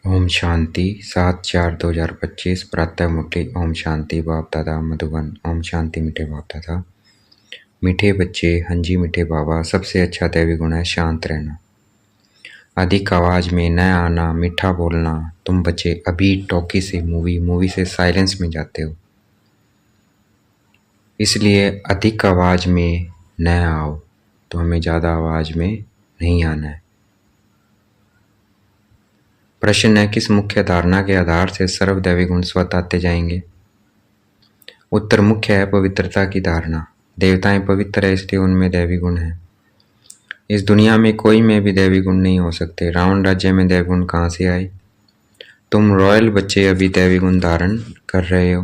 ओम शांति 7/4/2025 प्रातः मुरली। ओम शांति बाप दादा मधुबन। ओम शांति मीठे बाप दादा। मीठे बच्चे, हंजी मीठे बाबा, सबसे अच्छा दैवी गुण है शांत रहना, अधिक आवाज में न आना, मीठा बोलना। तुम बच्चे अभी टॉकी से मूवी से साइलेंस में जाते हो, इसलिए अधिक आवाज में न आओ। तो हमें ज़्यादा आवाज में नहीं आना है। प्रश्न है, किस मुख्य धारणा के आधार से सर्व दैवी गुण स्वतः आते जाएंगे? उत्तर मुख्य है पवित्रता की धारणा। देवताएं पवित्र है, इसलिए उनमें दैवी गुण है। इस दुनिया में कोई में भी दैवी गुण नहीं हो सकते। रावण राज्य में दैवी गुण कहाँ से आए? तुम रॉयल बच्चे अभी दैवी गुण धारण कर रहे हो।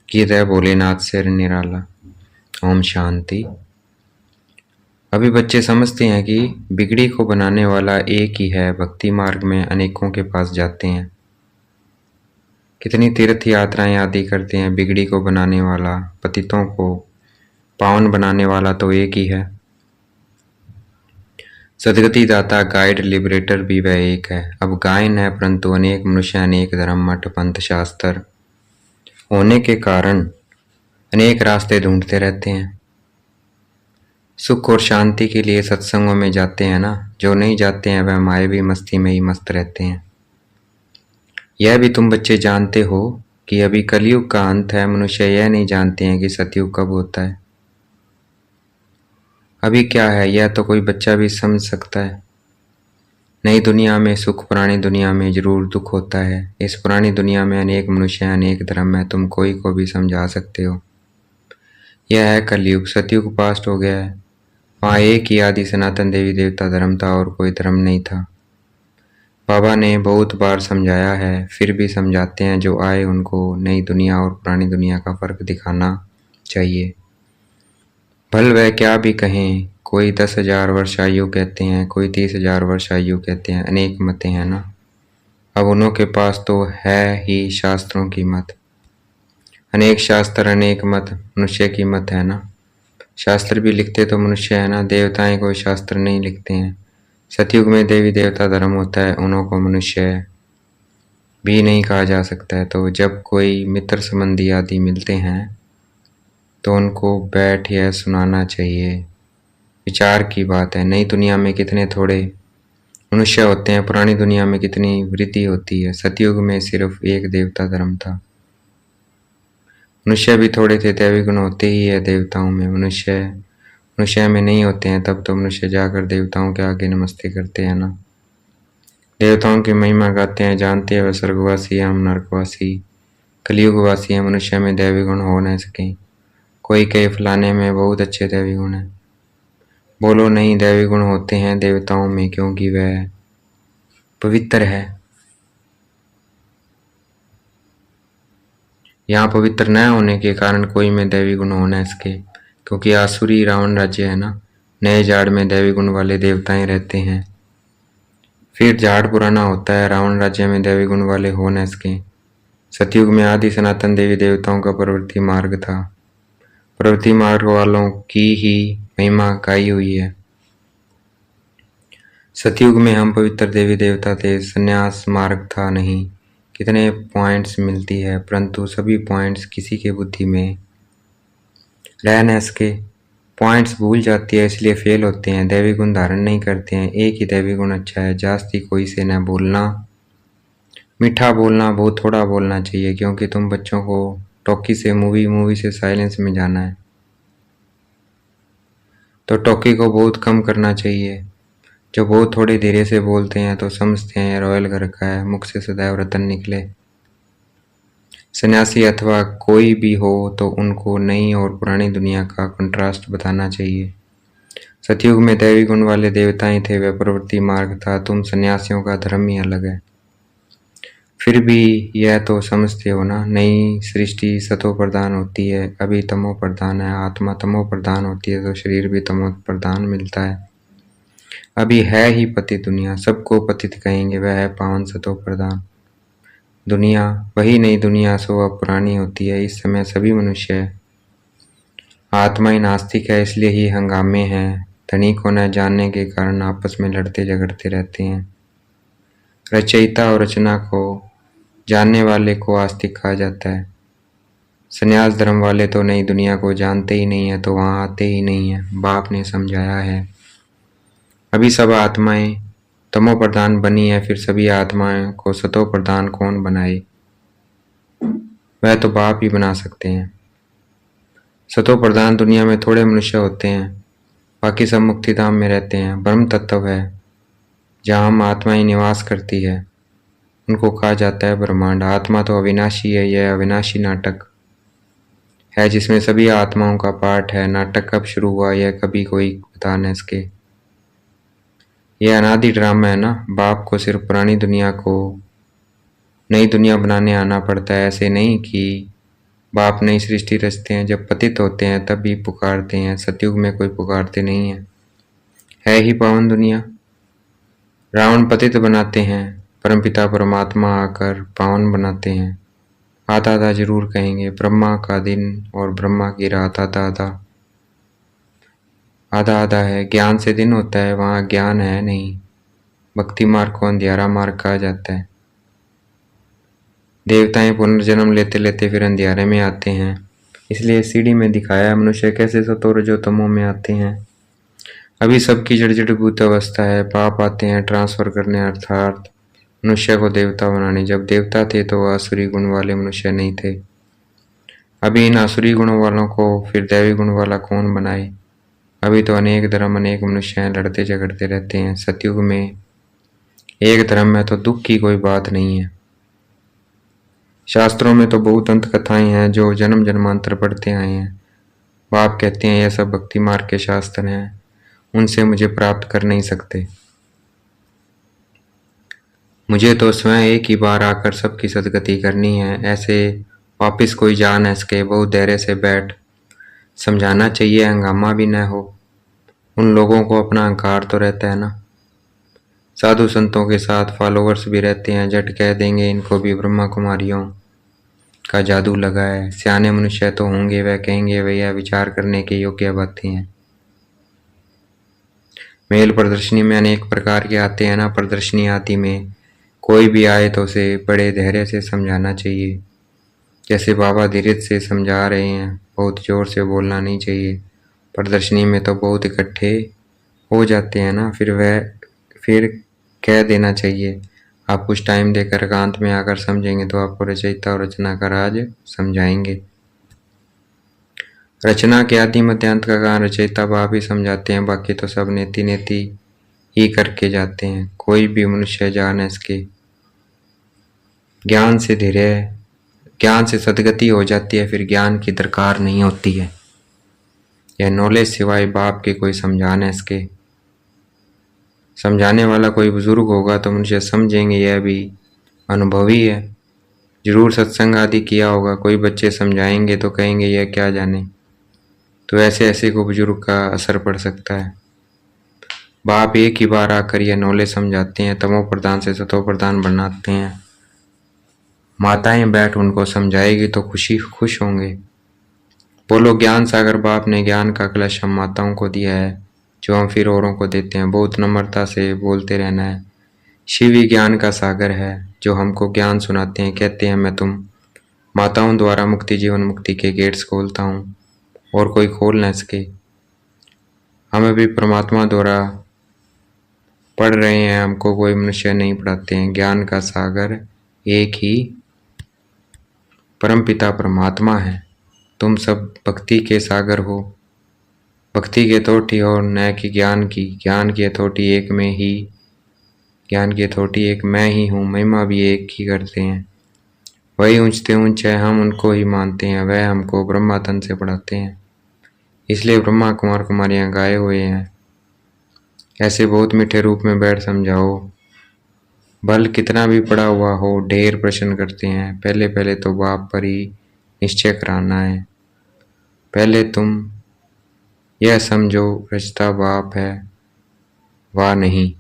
गीत है भोलेनाथ से निराला। ओम शांति। अभी बच्चे समझते हैं कि बिगड़ी को बनाने वाला एक ही है। भक्ति मार्ग में अनेकों के पास जाते हैं, कितनी तीर्थ यात्राएं आदि करते हैं। बिगड़ी को बनाने वाला, पतितों को पावन बनाने वाला तो एक ही है। सदगति दाता, गाइड, लिबरेटर भी वह एक है। अब गायन है, परंतु अनेक मनुष्य, अनेक धर्म, मठ, पंथ, शास्त्र होने के कारण अनेक रास्ते ढूंढते रहते हैं। सुख और शांति के लिए सत्संगों में जाते हैं ना। जो नहीं जाते हैं वह मायावी मस्ती में ही मस्त रहते हैं। यह भी तुम बच्चे जानते हो कि अभी कलयुग का अंत है। मनुष्य यह नहीं जानते हैं कि सतयुग कब होता है। अभी क्या है यह तो कोई बच्चा भी समझ सकता है। नई दुनिया में सुख, पुरानी दुनिया में जरूर दुख होता है। इस पुरानी दुनिया में अनेक मनुष्य, अनेक धर्म है। तुम कोई को भी समझा सकते हो। यह है कलयुग। सतयुग पास्ट हो गया है। वहाँ एक ही आदि सनातन देवी देवता धर्म था और कोई धर्म नहीं था। बाबा ने बहुत बार समझाया है, फिर भी समझाते हैं। जो आए उनको नई दुनिया और पुरानी दुनिया का फर्क दिखाना चाहिए। भल वह क्या भी कहें, कोई 10,000 वर्ष आयु कहते हैं, कोई 30,000 वर्ष आयु कहते हैं। अनेक मतें हैं ना। अब उन्हों के पास तो है ही शास्त्रों की मत। अनेक शास्त्र, अनेक मत, मनुष्य की मत है ना। शास्त्र भी लिखते तो मनुष्य है ना। देवताएं कोई शास्त्र नहीं लिखते हैं। सतयुग में देवी देवता धर्म होता है, उन्हों को मनुष्य भी नहीं कहा जा सकता है। तो जब कोई मित्र संबंधी आदि मिलते हैं तो उनको बैठ यह सुनाना चाहिए। विचार की बात है। नई दुनिया में कितने थोड़े मनुष्य होते हैं, पुरानी दुनिया में कितनी वृद्धि होती है। सतयुग में सिर्फ एक देवता धर्म था। मनुष्य भी थोड़े थे, दैवी गुण होते ही है देवताओं में। मनुष्य में नहीं होते हैं। तब तो मनुष्य जाकर देवताओं के आगे नमस्ते करते हैं ना। देवताओं की महिमा गाते हैं, जानते हैं वह स्वर्गवासी है, हम नरकवासी कलयुगवासी है। मनुष्य में दैवी गुण हो न सके। कोई कहे फलाने में बहुत अच्छे दैवी गुण है। बोलो नहीं, दैवी गुण होते हैं देवताओं में, क्योंकि वह पवित्र है। यहाँ पवित्र न होने के कारण कोई में दैवी गुण हो न सके, क्योंकि आसुरी रावण राज्य है ना। नए झाड़ में दैवी गुण वाले देवताएं रहते हैं। फिर झाड़ पुराना होता है। रावण राज्य में दैवी गुण वाले हो न सके। सतयुग में आदि सनातन देवी देवताओं का प्रवृत्ति मार्ग था। प्रवृत्ति मार्ग वालों की ही महिमा गाई हुई है। सतयुग में हम पवित्र देवी देवता थे। संन्यास मार्ग था नहीं। कितने पॉइंट्स मिलती है, परंतु सभी पॉइंट्स किसी के बुद्धि में रह न सके। पॉइंट्स भूल जाती है, इसलिए फेल होते हैं। दैवी गुण धारण नहीं करते हैं। एक ही दैवी गुण अच्छा है। जास्ती कोई से न बोलना, मीठा बोलना, बहुत थोड़ा बोलना चाहिए, क्योंकि तुम बच्चों को टॉकी से मूवी से साइलेंस में जाना है। तो टॉकी को बहुत कम करना चाहिए। जो बहुत थोड़े धीरे से बोलते हैं तो समझते हैं रॉयल घर का है, मुख से सदैव रतन निकले। सन्यासी अथवा कोई भी हो तो उनको नई और पुरानी दुनिया का कंट्रास्ट बताना चाहिए। सतयुग में दैवी गुण वाले देवताएं थे, वह प्रवृत्ति मार्ग था। तुम सन्यासियों का धर्म ही अलग है। फिर भी यह तो समझते हो ना, नई सृष्टि सतो प्रधान होती है, अभी तमो प्रधान है। आत्मा तमो प्रधान होती है तो शरीर भी तमो प्रधान मिलता है। अभी है ही पति दुनिया, सबको पतित कहेंगे, वह है पावन सतो प्रधान दुनिया। वही नई दुनिया सो अब पुरानी होती है। इस समय सभी मनुष्य आत्मा ही नास्तिक है, इसलिए ही हंगामे हैं। धनी को न जानने के कारण आपस में लड़ते झगड़ते रहते हैं। रचयिता और रचना को जानने वाले को आस्तिक कहा जाता है। संन्यास धर्म वाले तो नई दुनिया को जानते ही नहीं है, तो वहाँ आते ही नहीं है। बाप ने समझाया है। अभी सब आत्माएं तमो प्रधान बनी है, फिर सभी आत्माओं को सतो प्रधान कौन बनाए? वह तो बाप ही बना सकते हैं। सतो प्रधान दुनिया में थोड़े मनुष्य होते हैं, बाकी सब मुक्तिधाम में रहते हैं। ब्रह्म तत्व है जहाँ हम आत्माएं निवास करती है, उनको कहा जाता है ब्रह्मांड। आत्मा तो अविनाशी है। यह अविनाशी नाटक है जिसमें सभी आत्माओं का पाठ है। नाटक कब शुरू हुआ यह कभी कोई बता न सके। यह अनादि ड्रामा है ना। बाप को सिर्फ पुरानी दुनिया को नई दुनिया बनाने आना पड़ता है। ऐसे नहीं कि बाप नई सृष्टि रचते हैं। जब पतित होते हैं तब भी पुकारते हैं। सतयुग में कोई पुकारते नहीं है ही पावन दुनिया। रावण पतित बनाते हैं, परमपिता परमात्मा आकर पावन बनाते हैं। आधा आधा जरूर कहेंगे। ब्रह्मा का दिन और ब्रह्मा की रात आधा आधा आधा आधा है। ज्ञान से दिन होता है, वहाँ ज्ञान है नहीं। भक्ति मार्ग को अंधियारा मार्ग कहा जाता है। देवताएं पुनर्जन्म लेते लेते फिर अंधियारे में आते हैं। इसलिए सीढ़ी में दिखाया मनुष्य कैसे सतो रजो तमो में आते हैं। अभी सबकी जड़भूत अवस्था है। पाप आते हैं ट्रांसफर करने, अर्थात मनुष्य को देवता बनाने। जब देवता थे तो वह आसुरी गुण वाले मनुष्य नहीं थे। अभी इन आसुरी गुणों वालों को फिर दैवी गुण वाला कौन बनाए? अभी तो अनेक धर्म, अनेक मनुष्य हैं, लड़ते झगड़ते रहते हैं। सतयुग में एक धर्म में तो दुख की कोई बात नहीं है। शास्त्रों में तो बहुत अंत कथाएं हैं जो जन्म जन्मांतर पढ़ते आए हैं। बाप कहते हैं यह सब भक्ति मार्ग के शास्त्र हैं, उनसे मुझे प्राप्त कर नहीं सकते। मुझे तो स्वयं एक ही बार आकर सबकी सदगति करनी है। ऐसे वापिस कोई जा न सके। बहुत धैर्य से बैठ समझाना चाहिए, हंगामा भी न हो। उन लोगों को अपना अहंकार तो रहता है ना। साधु संतों के साथ फॉलोवर्स भी रहते हैं। झट कह देंगे इनको भी ब्रह्मा कुमारियों का जादू लगा है। सियाने मनुष्य तो होंगे, वह कहेंगे भैया विचार करने के योग्य बातें हैं। मेल प्रदर्शनी में अनेक प्रकार के आते हैं ना। प्रदर्शनी आदि में कोई भी आए तो उसे बड़े धैर्य से समझाना चाहिए। जैसे बाबा धीरज से समझा रहे हैं, बहुत जोर से बोलना नहीं चाहिए। प्रदर्शनी में तो बहुत इकट्ठे हो जाते हैं ना, फिर कह देना चाहिए। आप कुछ टाइम देकर एकांत में आकर समझेंगे तो आपको रचयिता और रचना का राज समझाएंगे। रचना के आदि मध्यांत का कारण रचयिता बाप ही समझाते हैं, बाकी तो सब नेति नेति ही करके जाते हैं। कोई भी मनुष्य जान इसके ज्ञान से सदगति हो जाती है, फिर ज्ञान की दरकार नहीं होती है। यह नॉलेज सिवाय बाप के कोई समझाने इसके समझाने वाला कोई बुजुर्ग होगा तो मनुष्य समझेंगे। यह भी अनुभवी है, जरूर सत्संग आदि किया होगा। कोई बच्चे समझाएंगे तो कहेंगे यह क्या जाने। तो ऐसे ऐसे को बुजुर्ग का असर पड़ सकता है। बाप एक ही बार आकर यह नॉलेज समझाते हैं, तमो प्रधान से सतो प्रधान बनाते हैं। माताएं बैठ उनको समझाएगी तो खुश होंगे। बोलो ज्ञान सागर बाप ने ज्ञान का कलश हम माताओं को दिया है, जो हम फिर औरों को देते हैं। बहुत नम्रता से बोलते रहना है। शिव ही ज्ञान का सागर है जो हमको ज्ञान सुनाते हैं। कहते हैं मैं तुम माताओं द्वारा मुक्ति जीवन मुक्ति के गेट्स खोलता हूँ और कोई खोल न सके। हमें भी परमात्मा द्वारा पढ़ रहे हैं, हमको कोई मनुष्य नहीं पढ़ाते हैं। ज्ञान का सागर एक ही परमपिता परमात्मा है। तुम सब भक्ति के सागर हो, भक्ति की हथौटी हो, न कि ज्ञान की। ज्ञान की हथौटी एक में ही, ज्ञान की हथौटी एक मैं ही हूँ। महिमा भी एक ही करते हैं। वही ऊंचते ऊंच है, हम उनको ही मानते हैं। वह हमको ब्रह्मा तन से पढ़ाते हैं, इसलिए ब्रह्मा कुमार कुमारियाँ गाए हुए हैं। ऐसे बहुत मीठे रूप में बैठ समझाओ। बल कितना भी पड़ा हुआ हो, ढेर प्रश्न करते हैं। पहले पहले तो बाप पर ही निश्चय कराना है। पहले तुम यह समझो रचता बाप है वा नहीं।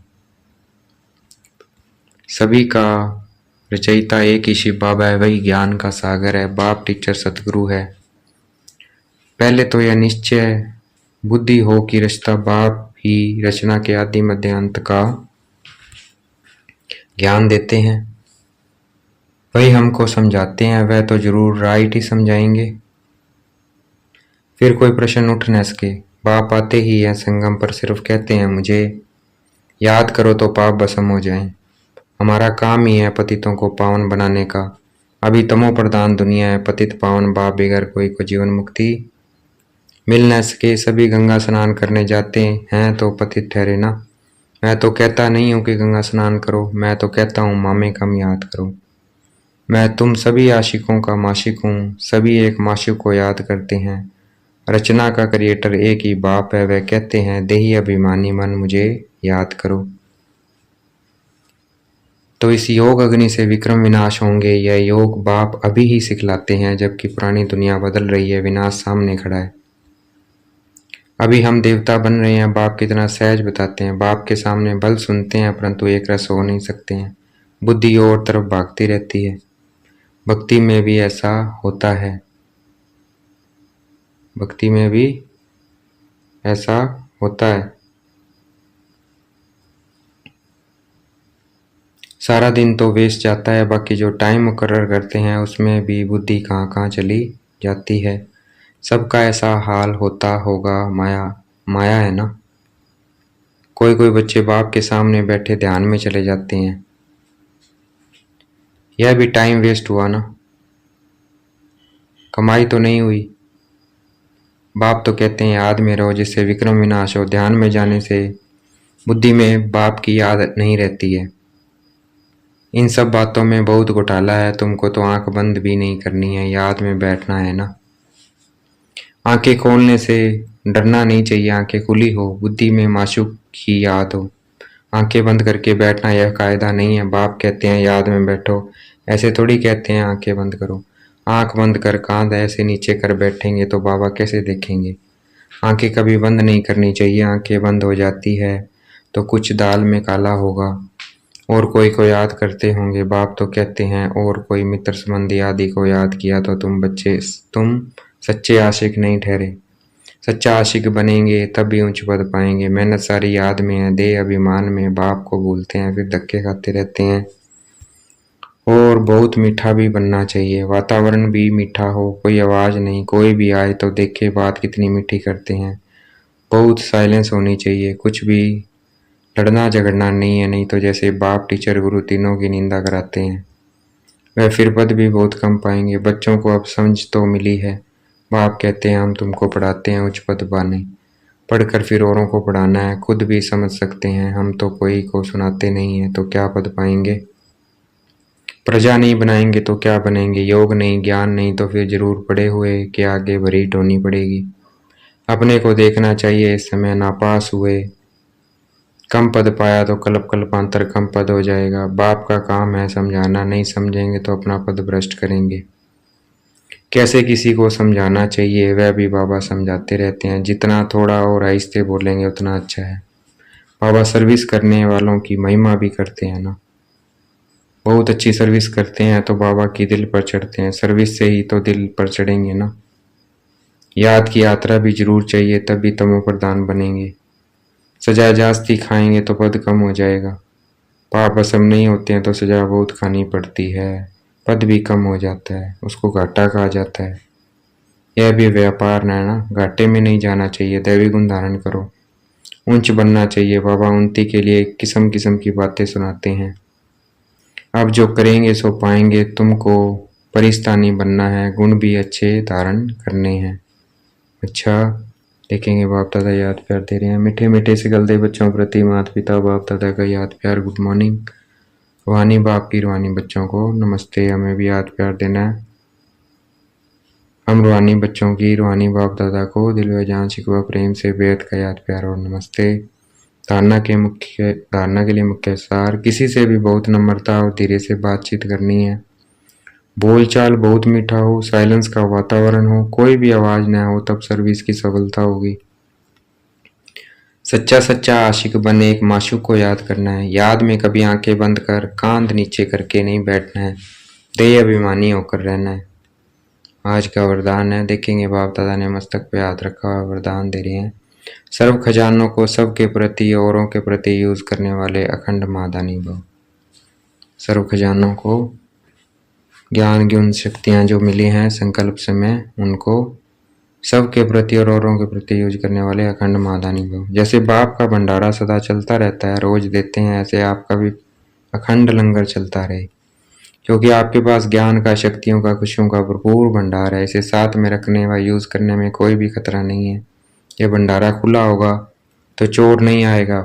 सभी का रचयिता एक ही शिव बाबा है, वही ज्ञान का सागर है। बाप टीचर सतगुरु है। पहले तो यह निश्चय बुद्धि हो कि रचता बाप ही रचना के आदि मध्य अंत का ज्ञान देते हैं, वही हमको समझाते हैं, वह तो जरूर राइट ही समझाएंगे। फिर कोई प्रश्न उठ न सके, बाप आते ही यह संगम पर सिर्फ कहते हैं मुझे याद करो तो पाप भस्म हो जाएं। हमारा काम ही है पतितों को पावन बनाने का। अभी तमो प्रधान दुनिया है, पतित पावन बाप बगैर कोई को जीवन मुक्ति मिल न सके। सभी गंगा स्नान करने जाते हैं तो पतित ठहरे ना। मैं तो कहता नहीं हूँ कि गंगा स्नान करो, मैं तो कहता हूँ मामे कम याद करो। मैं तुम सभी आशिकों का माशिक हूँ, सभी एक माशिक को याद करते हैं। रचना का क्रिएटर एक ही बाप है, वह कहते हैं देही अभिमानी मन मुझे याद करो। तो इस योग अग्नि से विक्रम विनाश होंगे, यह योग बाप अभी ही सिखलाते हैं, जबकि पुरानी दुनिया बदल रही है, विनाश सामने खड़ा है। अभी हम देवता बन रहे हैं, बाप कितना सहज बताते हैं। बाप के सामने बल सुनते हैं परंतु एक रस हो नहीं सकते हैं, बुद्धि और तरफ भागती रहती है। भक्ति में भी ऐसा होता है, भक्ति में भी ऐसा होता है। सारा दिन तो वेस्ट जाता है, बाकी जो टाइम मुकर्रर करते हैं उसमें भी बुद्धि कहाँ कहाँ चली जाती है। सबका ऐसा हाल होता होगा, माया माया है ना। कोई कोई बच्चे बाप के सामने बैठे ध्यान में चले जाते हैं, यह भी टाइम वेस्ट हुआ ना, कमाई तो नहीं हुई। बाप तो कहते हैं याद में रहो जिससे विक्रम विनाश हो। ध्यान में जाने से बुद्धि में बाप की याद नहीं रहती है। इन सब बातों में बहुत घोटाला है, तुमको तो आंख बंद भी नहीं करनी है, याद में बैठना है ना। आंखें खोलने से डरना नहीं चाहिए, आंखें खुली हो, बुद्धि में माशूक की याद हो। आंखें बंद करके बैठना यह कायदा नहीं है। बाप कहते हैं याद में बैठो, ऐसे थोड़ी कहते हैं आंखें बंद करो। आंख बंद कर कांध ऐसे नीचे कर बैठेंगे तो बाबा कैसे देखेंगे। आंखें कभी बंद नहीं करनी चाहिए, आंखें बंद हो जाती है तो कुछ दाल में काला होगा। और कोई को याद करते होंगे, बाप तो कहते हैं और कोई मित्र संबंधी आदि को याद किया तो तुम सच्चे आशिक नहीं ठहरे। सच्चा आशिक बनेंगे तब भी ऊंच पद पाएंगे। मेहनत सारी याद में है, देह अभिमान में बाप को भूलते हैं, फिर धक्के खाते रहते हैं। और बहुत मीठा भी बनना चाहिए, वातावरण भी मीठा हो, कोई आवाज नहीं, कोई भी आए तो देखे बात कितनी मीठी करते हैं। बहुत साइलेंस होनी चाहिए, कुछ भी लड़ना झगड़ना नहीं है, नहीं तो जैसे बाप टीचर गुरु तीनों की निंदा कराते हैं वह फिर पद भी बहुत कम पाएंगे। बच्चों को अब समझ तो मिली है, बाप कहते हैं हम तुमको पढ़ाते हैं उच्च पद पाने, पढ़कर फिर औरों को पढ़ाना है, खुद भी समझ सकते हैं। हम तो कोई को सुनाते नहीं है तो क्या पद पाएंगे। प्रजा नहीं बनाएंगे तो क्या बनेंगे। योग नहीं ज्ञान नहीं तो फिर जरूर पड़े हुए के आगे भरी ढोनी पड़ेगी। अपने को देखना चाहिए, इस समय नापास हुए, कम पद पाया तो कल्पांतर कम पद हो जाएगा। बाप का काम है समझाना, नहीं समझेंगे तो अपना पद भ्रष्ट करेंगे। कैसे किसी को समझाना चाहिए वह भी बाबा समझाते रहते हैं, जितना थोड़ा और आहिस्ते बोलेंगे उतना अच्छा है। बाबा सर्विस करने वालों की महिमा भी करते हैं ना, बहुत अच्छी सर्विस करते हैं तो बाबा की दिल पर चढ़ते हैं, सर्विस से ही तो दिल पर चढ़ेंगे ना। याद की यात्रा भी जरूर चाहिए, तभी तमो प्रधान बनेंगे। सजा जास्ती खाएंगे तो पद कम हो जाएगा, पाप भस्म नहीं होते हैं तो सजा बहुत खानी पड़ती है, पद भी कम हो जाता है, उसको घाटा कहा जाता है। यह भी व्यापार है ना, घाटे में नहीं जाना चाहिए, दैवी गुण धारण करो, ऊंच बनना चाहिए। बाबा उन्नति के लिए किस्म किस्म की बातें सुनाते हैं। अब जो करेंगे सो पाएंगे, तुमको परिस्तानी बनना है, गुण भी अच्छे धारण करने हैं। अच्छा देखेंगे, बाप दादा याद प्यार दे रहे हैं। मीठे मीठे से गलते बच्चों प्रति माता पिता बाप दादा का याद प्यार। Good morning. रूहानी बाप की रूहानी बच्चों को नमस्ते। हमें भी याद प्यार देना है। हम रूहानी बच्चों की रूहानी बाप दादा को दिल व जान शिकवा प्रेम से बेहद का याद प्यार और नमस्ते। धारणा के लिए मुख्य सार, किसी से भी बहुत नम्रता और धीरे से बातचीत करनी है। बोलचाल बहुत मीठा हो, साइलेंस का वातावरण हो, कोई भी आवाज न हो, तब सर्विस की सफलता होगी। सच्चा सच्चा आशिक बने, एक माशूक को याद करना है। याद में कभी आंखें बंद कर कांध नीचे करके नहीं बैठना है, देह अभिमानी होकर रहना है। आज का वरदान है, देखेंगे बाप दादा ने मस्तक पे हाथ रखा हुआ वरदान दे रहे हैं। सर्व खजानों को सबके प्रति औरों के प्रति यूज करने वाले अखंड महादानी भव। सर्व खजानों को, ज्ञान गुण शक्तियाँ जो मिली हैं संकल्प समय, उनको सबके प्रति और औरों के प्रति यूज करने वाले अखंड महादानी भव। जैसे बाप का भंडारा सदा चलता रहता है, रोज देते हैं, ऐसे आपका भी अखंड लंगर चलता रहे, क्योंकि आपके पास ज्ञान का, शक्तियों का, खुशियों का भरपूर भंडार है। इसे साथ में रखने व यूज करने में कोई भी खतरा नहीं है। ये भंडारा खुला होगा तो चोर नहीं आएगा,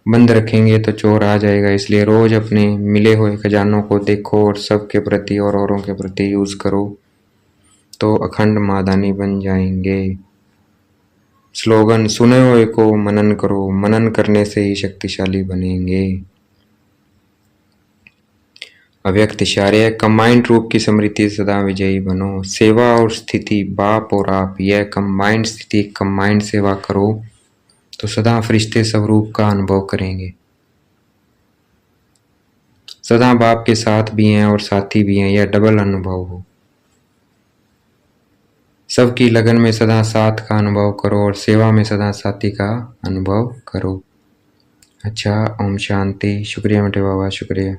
बंद रखेंगे तो चोर आ जाएगा। इसलिए रोज अपने मिले हुए खजानों को देखो और सबके प्रति और औरों के प्रति यूज करो, तो अखंड महादानी बन जाएंगे। स्लोगन: सुने हुए को मनन करो, मनन करने से ही शक्तिशाली बनेंगे। अव्यक्त इशारे: कंबाइंड रूप की स्मृति सदा विजयी बनो। सेवा और स्थिति, बाप और आप, यह कंबाइंड स्थिति, कंबाइंड सेवा करो तो सदा फरिश्ते स्वरूप का अनुभव करेंगे। सदा बाप के साथ भी हैं और साथी भी हैं, यह डबल अनुभव हो। सबकी लगन में सदा साथ का अनुभव करो और सेवा में सदा साथी का अनुभव करो। अच्छा, ओम शांति। शुक्रिया मेरे बाबा, शुक्रिया।